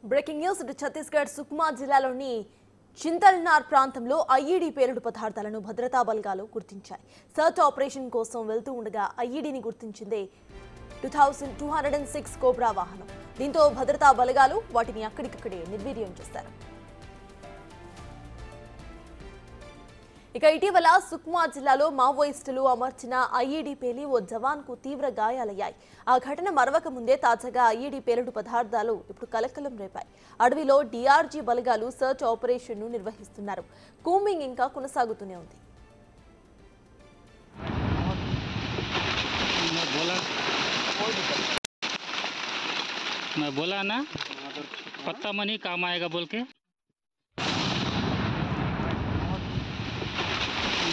Breaking news Chhattisgarh Sukma జిల్లాలోని చింతల్నార్ ప్రాంతంలో IED పేలుడు పదార్థాలను భద్రతా బలగాలు గుర్తించాయి. సర్చ్ ఆపరేషన్ కోసం వెళ్తూ ఉండగా ఐఈడీని గుర్తించిందే 2206 కోబ్రా వాహనం. దీంతో భద్రతా బలగాలు వాటిని అక్కడికక్కడే నిర్వీర్యం చేశారు. ఇక ఇటీవల సుక్మా జిల్లాలో మావోయిస్టులు అమర్చిన ఐఈడీ పేలి ఓ జవాన్కు తీవ్ర గాయాలయ్యాయి. ఆ ఘటన మరవక ముందే తాజాగా ఐఈడీ పేలుడు పదార్థాలు ఇప్పుడు కలకలం రేపాయి. అడవిలో డీఆర్జీ బలగాలు సర్చ్ ఆపరేషన్ను నిర్వహిస్తున్నారు. కూంబింగ్ ఇంకా కొనసాగుతూనే ఉంది. मैं बोला ना पत्ता मनी काम आएगा बोल के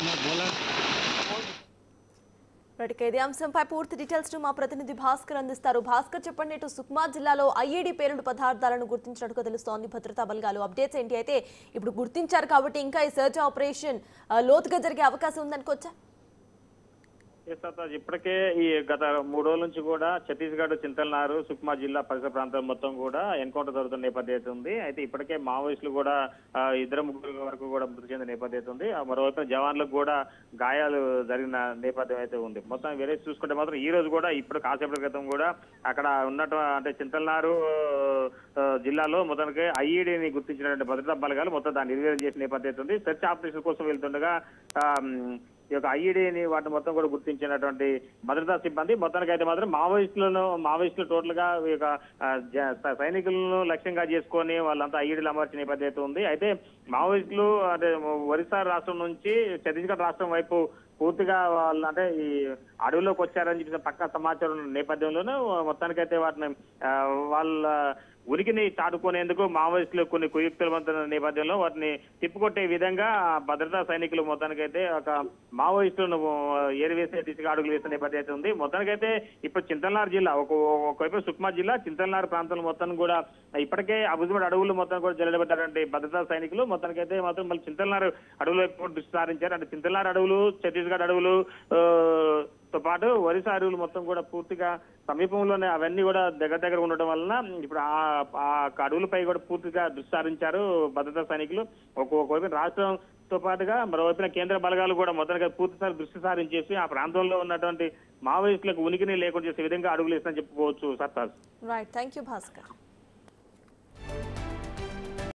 मैं बोला. ఇదే అంశంపై పూర్తి డీటెయిల్స్ మా ప్రతినిధి భాస్కర్ అందిస్తారు. భాస్కర్, చెప్పండి, ఇటు సుక్మా జిల్లాలో ఐఈడీ పేలుడు పదార్థాలను గుర్తించినట్టుగా తెలుస్తోంది భద్రతా బలగాలు. అప్డేట్స్ ఏంటి? అయితే ఇప్పుడు గుర్తించారు కాబట్టి ఇంకా ఈ సర్చ్ ఆపరేషన్ లోతుగా జరిగే అవకాశం ఉందనుకోవచ్చా? ఇప్పటికే ఈ గత 3 రోజుల నుంచి కూడా ఛత్తీస్గఢ్ చింతల్నారు సుక్మా జిల్లా పరిసర ప్రాంతం మొత్తం కూడా ఎన్కౌంటర్ జరుగుతున్న నేపథ్యం ఉంది. అయితే ఇప్పటికే మావోయిస్టులు కూడా 2-3 వరకు కూడా మృతి చెందిన నేపథ్యం ఉంది. మరోవైపు జవాన్లకు కూడా గాయాలు జరిగిన నేపథ్యం అయితే ఉంది. మొత్తం వేరే చూసుకుంటే మాత్రం ఈ రోజు కూడా ఇప్పుడు కాసేపటి క్రితం కూడా అక్కడ ఉన్నట్టు అంటే చింతల్నారు జిల్లాలో మొత్తానికి ఐఈడీని గుర్తించినటువంటి భద్రతా బలగాలు మొత్తం దాన్ని నిర్వీర్యం చేసిన నేపథ్యం ఉంది. సెర్చ్ ఆపరేషన్ కోసం వెళ్తుండగా ఈ యొక్క ఐఈడీని వాటిని మొత్తం కూడా గుర్తించినటువంటి భద్రతా సిబ్బంది మొత్తానికి అయితే మాత్రం మావోయిస్టులు టోటల్ గా ఈ యొక్క సైనికులను లక్ష్యంగా చేసుకొని వాళ్ళంతా ఐఈడీలు అమర్చిన నేపథ్యం ఉంది. అయితే మావోయిస్టులు అంటే ఒరిస్సా రాష్ట్రం నుంచి ఛత్తీస్గఢ్ రాష్ట్రం వైపు పూర్తిగా వాళ్ళు అంటే ఈ అడవిలోకి వచ్చారని చెప్పిన పక్కా సమాచారం నేపథ్యంలోనే మొత్తానికైతే వాటిని వాళ్ళ ఉనికిని చాటుకునేందుకు మావోయిస్టులు కొన్ని కుయుక్తుల నేపథ్యంలో వాటిని తిప్పుకొట్టే విధంగా భద్రతా సైనికులు మొత్తానికైతే ఒక మావోయిస్టులను ఏరివేసే దిశగా అడుగులు వేసే నేపథ్యం ఉంది. మొత్తానికైతే ఇప్పుడు చింతల్నార్ జిల్లా ఒకవైపు సుక్మా జిల్లా చింతల్నార్ ప్రాంతం మొత్తం కూడా ఇప్పటికే అబుజ్మడ్ అడవులు మొత్తం కూడా జల్లెడబడ్డారంటే భద్రతా సైనికులు మొత్తానికైతే మాత్రం మళ్ళీ చింతల్నార్ అడవుల వైపు దృష్టి సారించారు. అంటే చింతల్నార్ అడవులు, ఛత్తీస్గఢ్ అడవులు తో పాటు ఒరిస్సా అడవులు మొత్తం కూడా పూర్తిగా సమీపంలోనే అవన్నీ కూడా దగ్గర ఉండటం వలన ఇప్పుడు ఆ అడవులపై కూడా పూర్తిగా దృష్టి సారించారు భద్రతా సైనికులు. ఒకవైపు రాష్ట్రంతో పాటుగా మరోవైపున కేంద్ర బలగాలు కూడా మొదటగా పూర్తిసారి దృష్టి సారించేసి ఆ ప్రాంతంలో ఉన్నటువంటి మావోయిస్టులకు ఉనికిని లేకుండా చేసే విధంగా అడుగులు వేస్తారని చెప్పుకోవచ్చు. Sartaj. Right, thank you Bhaskar.